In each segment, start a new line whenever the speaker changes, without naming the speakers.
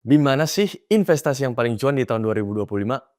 Di mana sih investasi yang paling cuan di tahun 2025?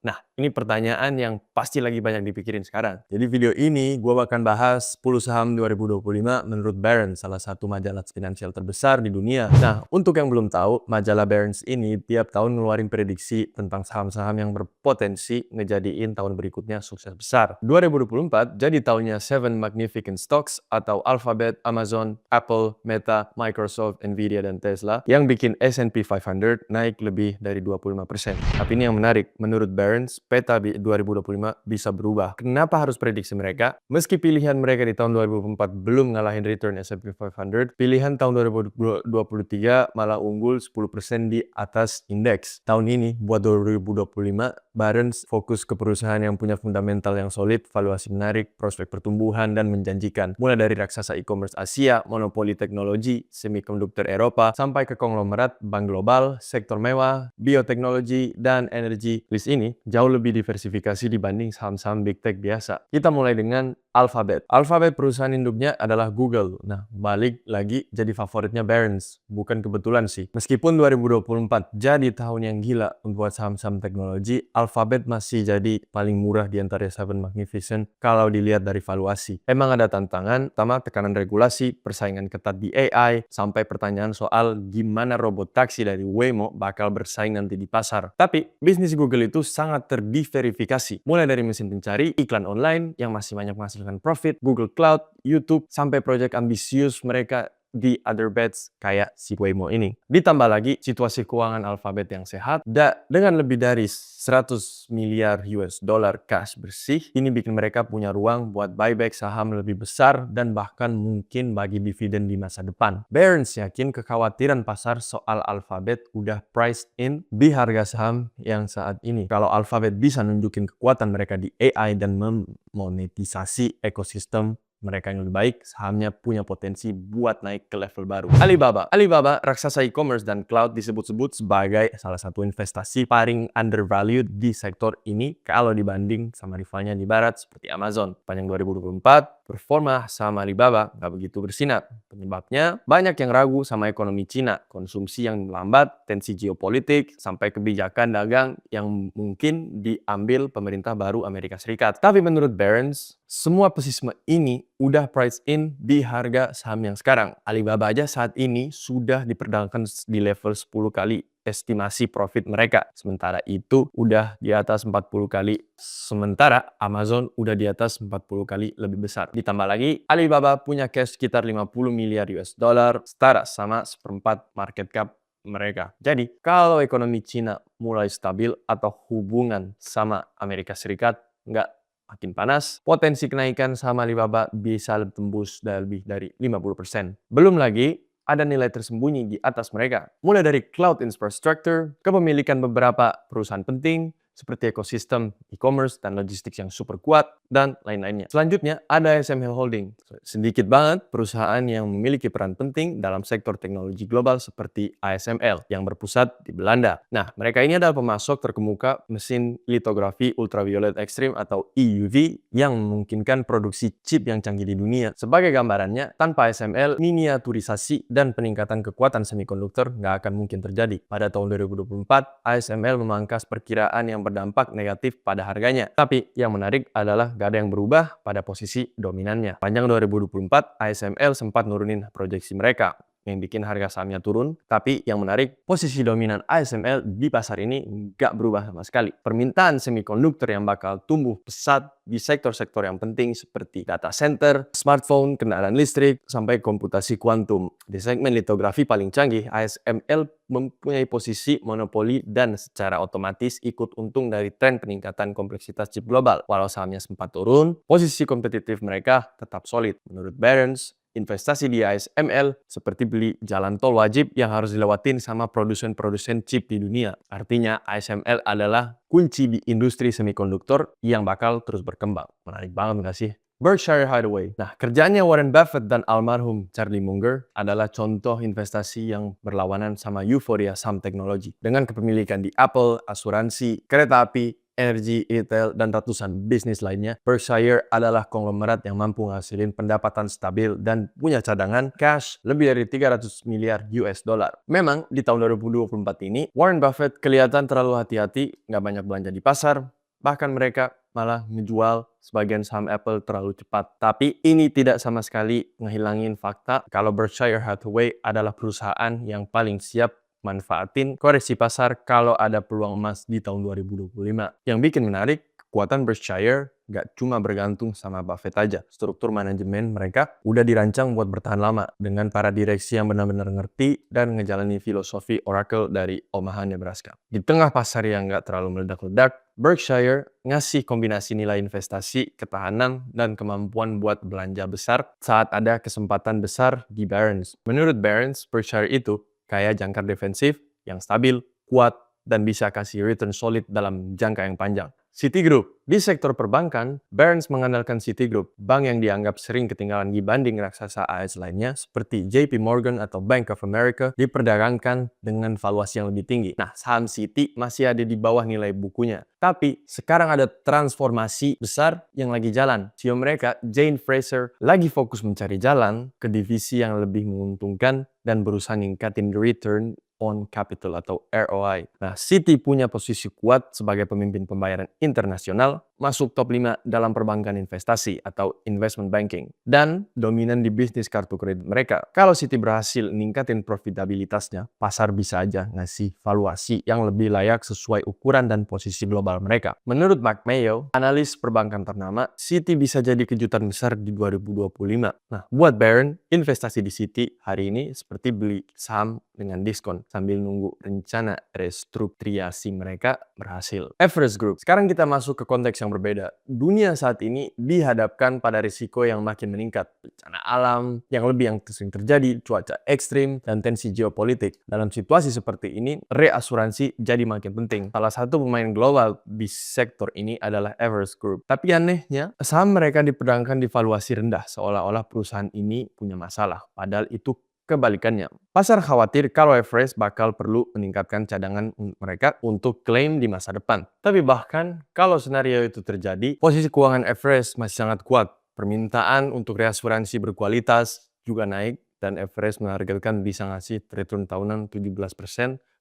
Nah, ini pertanyaan yang pasti lagi banyak dipikirin sekarang. Jadi video ini gue akan bahas 10 saham 2025 menurut Barron's, salah satu majalah finansial terbesar di dunia. Nah, untuk yang belum tahu, majalah Barron's ini tiap tahun ngeluarin prediksi tentang saham-saham yang berpotensi ngejadiin tahun berikutnya sukses besar. 2024 jadi tahunnya Seven Magnificent Stocks atau Alphabet, Amazon, Apple, Meta, Microsoft, Nvidia, dan Tesla yang bikin S&P 500 naik lebih dari 25%. Tapi ini yang menarik, menurut Barron's, peta 2025 bisa berubah. Kenapa harus prediksi mereka? Meski pilihan mereka di tahun 2024 belum ngalahin return S&P 500, pilihan tahun 2023 malah unggul 10% di atas indeks. Tahun ini, buat 2025, Barron's fokus ke perusahaan yang punya fundamental yang solid, valuasi menarik, prospek pertumbuhan, dan menjanjikan. Mulai dari raksasa e-commerce Asia, monopoli teknologi, semikonduktor Eropa, sampai ke konglomerat bank global, sektor mewah, bioteknologi, dan energi. List ini jauh lebih diversifikasi dibanding saham-saham big tech biasa. Kita mulai dengan Alphabet. Alphabet perusahaan induknya adalah Google. Nah, balik lagi jadi favoritnya Barron's. Bukan kebetulan sih. Meskipun 2024 jadi tahun yang gila buat saham-saham teknologi, Alphabet masih jadi paling murah di antara Seven Magnificent kalau dilihat dari valuasi. Emang ada tantangan, pertama tekanan regulasi, persaingan ketat di AI, sampai pertanyaan soal gimana robot taksi dari Waymo bakal bersaing nanti di pasar. Tapi, bisnis Google itu sangat terdiverifikasi. Mulai dari mesin pencari, iklan online yang masih banyak menghasilkan profit, Google Cloud, YouTube, sampai proyek ambisius mereka di other bets kayak si Waymo ini. Ditambah lagi situasi keuangan Alphabet yang sehat dengan lebih dari 100 miliar US dollar cash bersih, ini bikin mereka punya ruang buat buyback saham lebih besar dan bahkan mungkin bagi dividen di masa depan. Barron's yakin kekhawatiran pasar soal Alphabet udah priced in di harga saham yang saat ini. Kalau Alphabet bisa nunjukin kekuatan mereka di AI dan memonetisasi ekosistem mereka yang lebih baik, sahamnya punya potensi buat naik ke level baru. Alibaba, raksasa e-commerce dan cloud disebut-sebut sebagai salah satu investasi paling undervalued di sektor ini kalau dibanding sama rivalnya di barat seperti Amazon. Panjang 2024, performa saham Alibaba nggak begitu bersinar. Penyebabnya, banyak yang ragu sama ekonomi Cina, konsumsi yang melambat, tensi geopolitik, sampai kebijakan dagang yang mungkin diambil pemerintah baru Amerika Serikat. Tapi menurut Barron's, semua pesisme ini udah price in di harga saham yang sekarang. Alibaba aja saat ini sudah diperdagangkan di level 10 kali estimasi profit mereka. Sementara itu udah di atas 40 kali. Sementara Amazon udah di atas 40 kali lebih besar. Ditambah lagi, Alibaba punya cash sekitar 50 miliar US dollar, setara sama seperempat market cap mereka. Jadi, kalau ekonomi Cina mulai stabil atau hubungan sama Amerika Serikat nggak makin panas, potensi kenaikan saham Alibaba bisa tembus lebih dari 50%. Belum lagi, ada nilai tersembunyi di atas mereka. Mulai dari cloud infrastructure, kepemilikan beberapa perusahaan penting, seperti ekosistem e-commerce dan logistik yang super kuat, dan lain-lainnya. Selanjutnya, ada ASML Holding. Sedikit banget perusahaan yang memiliki peran penting dalam sektor teknologi global seperti ASML yang berpusat di Belanda. Nah, mereka ini adalah pemasok terkemuka mesin litografi ultraviolet ekstrim atau EUV yang memungkinkan produksi chip yang canggih di dunia. Sebagai gambarannya, tanpa ASML, miniaturisasi dan peningkatan kekuatan semikonduktor nggak akan mungkin terjadi. Pada tahun 2024, ASML memangkas perkiraan yang berdampak negatif pada harganya. Tapi yang menarik adalah gak ada yang berubah pada posisi dominannya. Panjang 2024, ASML sempat nurunin proyeksi mereka yang bikin harga sahamnya turun. Tapi yang menarik, posisi dominan ASML di pasar ini nggak berubah sama sekali. Permintaan semikonduktor yang bakal tumbuh pesat di sektor-sektor yang penting seperti data center, smartphone, kendaraan listrik, sampai komputasi kuantum. Di segmen litografi paling canggih, ASML mempunyai posisi monopoli dan secara otomatis ikut untung dari tren peningkatan kompleksitas chip global. Walau sahamnya sempat turun, posisi kompetitif mereka tetap solid. Menurut Barron's, investasi di ASML seperti beli jalan tol wajib yang harus dilewatin sama produsen-produsen chip di dunia. Artinya ASML adalah kunci di industri semikonduktor yang bakal terus berkembang. Menarik banget nggak sih? Berkshire Hathaway. Nah, kerjanya Warren Buffett dan almarhum Charlie Munger adalah contoh investasi yang berlawanan sama euforia saham teknologi. Dengan kepemilikan di Apple, asuransi, kereta api, energi, retail, dan ratusan bisnis lainnya, Berkshire adalah konglomerat yang mampu menghasilkan pendapatan stabil dan punya cadangan cash lebih dari 300 miliar US dollar. Memang di tahun 2024 ini, Warren Buffett kelihatan terlalu hati-hati, nggak banyak belanja di pasar, bahkan mereka malah menjual sebagian saham Apple terlalu cepat. Tapi ini tidak sama sekali ngehilangin fakta kalau Berkshire Hathaway adalah perusahaan yang paling siap manfaatin koreksi pasar kalau ada peluang emas di tahun 2025. Yang bikin menarik, kekuatan Berkshire nggak cuma bergantung sama Buffett aja. Struktur manajemen mereka udah dirancang buat bertahan lama dengan para direksi yang benar-benar ngerti dan ngejalani filosofi Oracle dari Omaha, Nebraska. Di tengah pasar yang nggak terlalu meledak-ledak, Berkshire ngasih kombinasi nilai investasi, ketahanan, dan kemampuan buat belanja besar saat ada kesempatan besar di Barron's. Menurut Barron's, Berkshire itu kayak jangkar defensif yang stabil, kuat, dan bisa kasih return solid dalam jangka yang panjang. Citigroup. Di sektor perbankan, Barron's mengandalkan Citigroup, bank yang dianggap sering ketinggalan dibanding raksasa AS lainnya seperti JP Morgan atau Bank of America diperdagangkan dengan valuasi yang lebih tinggi. Nah, saham Citi masih ada di bawah nilai bukunya. Tapi sekarang ada transformasi besar yang lagi jalan. CEO mereka, Jane Fraser, lagi fokus mencari jalan ke divisi yang lebih menguntungkan dan berusaha ningkatin return on capital atau ROI. Nah, Citi punya posisi kuat sebagai pemimpin pembayaran internasional, masuk top 5 dalam perbankan investasi atau investment banking, dan dominan di bisnis kartu kredit mereka. Kalau Citi berhasil ningkatin profitabilitasnya, pasar bisa aja ngasih valuasi yang lebih layak sesuai ukuran dan posisi global mereka. Menurut Mark Mayo, analis perbankan ternama, Citi bisa jadi kejutan besar di 2025. Nah, buat Barron, investasi di Citi hari ini seperti beli saham dengan diskon sambil nunggu rencana restrukturisasi mereka berhasil. Everest Group. Sekarang kita masuk ke konteks yang berbeda. Dunia saat ini dihadapkan pada risiko yang makin meningkat. Bencana alam yang sering terjadi, cuaca ekstrim, dan tensi geopolitik. Dalam situasi seperti ini, reasuransi jadi makin penting. Salah satu pemain global di sektor ini adalah Everest Group. Tapi anehnya, saham mereka diperdagangkan di valuasi rendah, seolah-olah perusahaan ini punya masalah. Padahal itu kebalikannya. Pasar khawatir kalau Everest bakal perlu meningkatkan cadangan mereka untuk klaim di masa depan. Tapi bahkan kalau senario itu terjadi, posisi keuangan Everest masih sangat kuat. Permintaan untuk reasuransi berkualitas juga naik dan Everest menargetkan bisa ngasih return tahunan 17%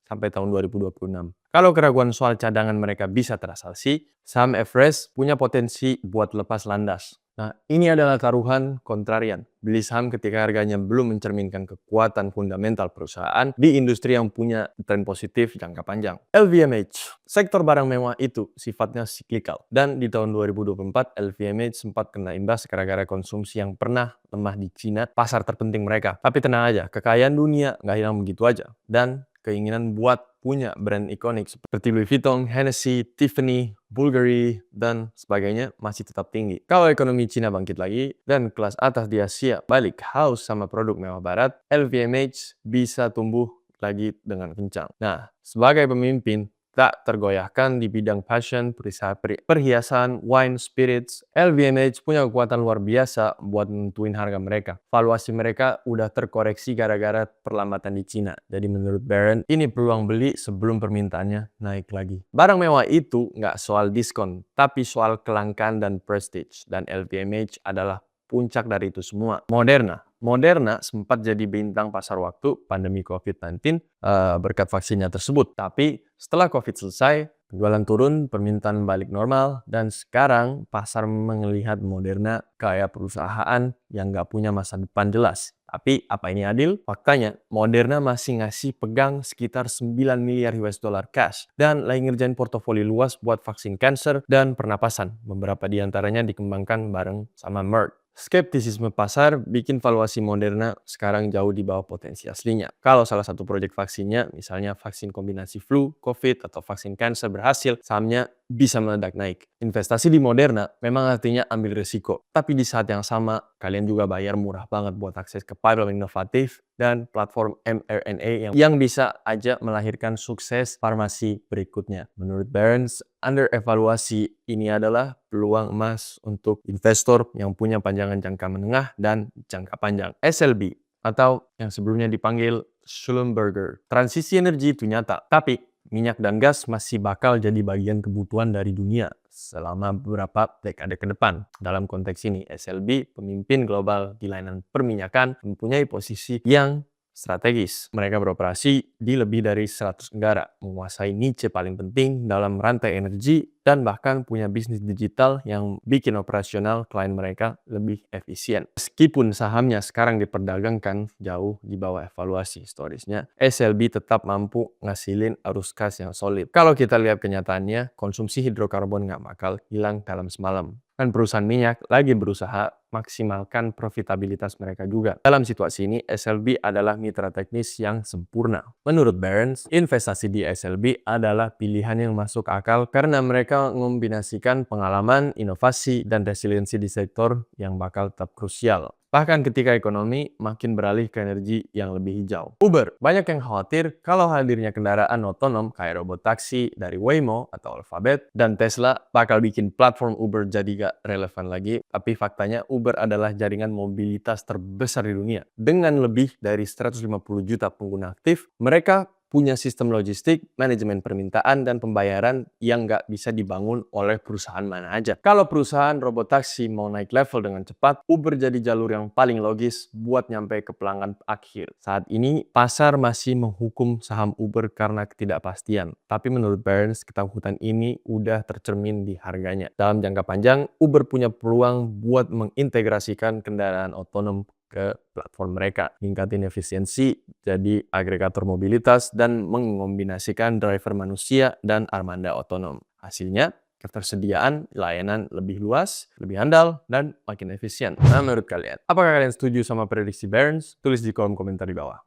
sampai tahun 2026. Kalau keraguan soal cadangan mereka bisa terasasi, saham Everest punya potensi buat lepas landas. Nah, ini adalah taruhan kontrarian. Beli saham ketika harganya belum mencerminkan kekuatan fundamental perusahaan di industri yang punya tren positif jangka panjang. LVMH, sektor barang mewah itu sifatnya siklikal. Dan di tahun 2024, LVMH sempat kena imbas gara-gara konsumsi yang pernah lemah di Cina, pasar terpenting mereka. Tapi tenang aja, kekayaan dunia nggak hilang begitu aja. Dan keinginan buat punya brand ikonik seperti Louis Vuitton, Hennessy, Tiffany, Bulgari, dan sebagainya masih tetap tinggi. Kalau ekonomi Cina bangkit lagi dan kelas atas di Asia balik haus sama produk mewah barat, LVMH bisa tumbuh lagi dengan kencang. Nah, sebagai pemimpin tak tergoyahkan di bidang fashion, perhiasan, wine, spirits, LVMH punya kekuatan luar biasa buat nentuin harga mereka. Valuasi mereka udah terkoreksi gara-gara perlambatan di Cina. Jadi menurut Barron, ini peluang beli sebelum permintaannya naik lagi. Barang mewah itu nggak soal diskon, tapi soal kelangkaan dan prestige. Dan LVMH adalah puncak dari itu semua. Moderna sempat jadi bintang pasar waktu pandemi COVID-19 berkat vaksinnya tersebut. Tapi setelah COVID selesai, penjualan turun, permintaan balik normal, dan sekarang pasar melihat Moderna kayak perusahaan yang nggak punya masa depan jelas. Tapi apa ini adil? Faktanya, Moderna masih ngasih pegang sekitar 9 miliar US dollar cash dan lagi ngerjain portofolio luas buat vaksin kanker dan pernapasan. Beberapa di antaranya dikembangkan bareng sama Merck. Skeptisisme pasar bikin valuasi Moderna sekarang jauh di bawah potensi aslinya. Kalau salah satu proyek vaksinnya, misalnya vaksin kombinasi flu, COVID, atau vaksin kanker berhasil, sahamnya bisa meledak naik. Investasi di Moderna memang artinya ambil risiko. Tapi di saat yang sama, kalian juga bayar murah banget buat akses ke pipeline inovatif dan platform mRNA yang bisa aja melahirkan sukses farmasi berikutnya. Menurut Barron's, under-evaluasi ini adalah peluang emas untuk investor yang punya panjangan jangka menengah dan jangka panjang. SLB atau yang sebelumnya dipanggil Schlumberger. Transisi energi itu nyata, tapi minyak dan gas masih bakal jadi bagian kebutuhan dari dunia selama beberapa dekade ke depan. Dalam konteks ini, SLB, pemimpin global di layanan perminyakan, mempunyai posisi yang strategis. Mereka beroperasi di lebih dari 100 negara, menguasai niche paling penting dalam rantai energi, dan bahkan punya bisnis digital yang bikin operasional klien mereka lebih efisien. Meskipun sahamnya sekarang diperdagangkan jauh di bawah evaluasi historisnya, SLB tetap mampu ngasilin arus kas yang solid. Kalau kita lihat kenyataannya, konsumsi hidrokarbon nggak bakal hilang dalam semalam. Kan perusahaan minyak lagi berusaha maksimalkan profitabilitas mereka juga. Dalam situasi ini, SLB adalah mitra teknis yang sempurna. Menurut Barron's, investasi di SLB adalah pilihan yang masuk akal karena mereka mengombinasikan pengalaman, inovasi, dan resiliensi di sektor yang bakal tetap krusial. Bahkan ketika ekonomi makin beralih ke energi yang lebih hijau. Uber, banyak yang khawatir kalau hadirnya kendaraan otonom kayak robot taksi dari Waymo atau Alphabet dan Tesla bakal bikin platform Uber jadi gak relevan lagi. Tapi faktanya Uber adalah jaringan mobilitas terbesar di dunia. Dengan lebih dari 150 juta pengguna aktif, mereka punya sistem logistik, manajemen permintaan, dan pembayaran yang nggak bisa dibangun oleh perusahaan mana aja. Kalau perusahaan robot taksi mau naik level dengan cepat, Uber jadi jalur yang paling logis buat nyampe ke pelanggan akhir. Saat ini, pasar masih menghukum saham Uber karena ketidakpastian. Tapi menurut Barron's, ketakutan ini udah tercermin di harganya. Dalam jangka panjang, Uber punya peluang buat mengintegrasikan kendaraan otonom ke platform mereka, ningkatin efisiensi jadi agregator mobilitas, dan mengombinasikan driver manusia dan armada otonom. Hasilnya, ketersediaan layanan lebih luas, lebih handal, dan makin efisien. Nah, menurut kalian, apakah kalian setuju sama prediksi Barron's? Tulis di kolom komentar di bawah.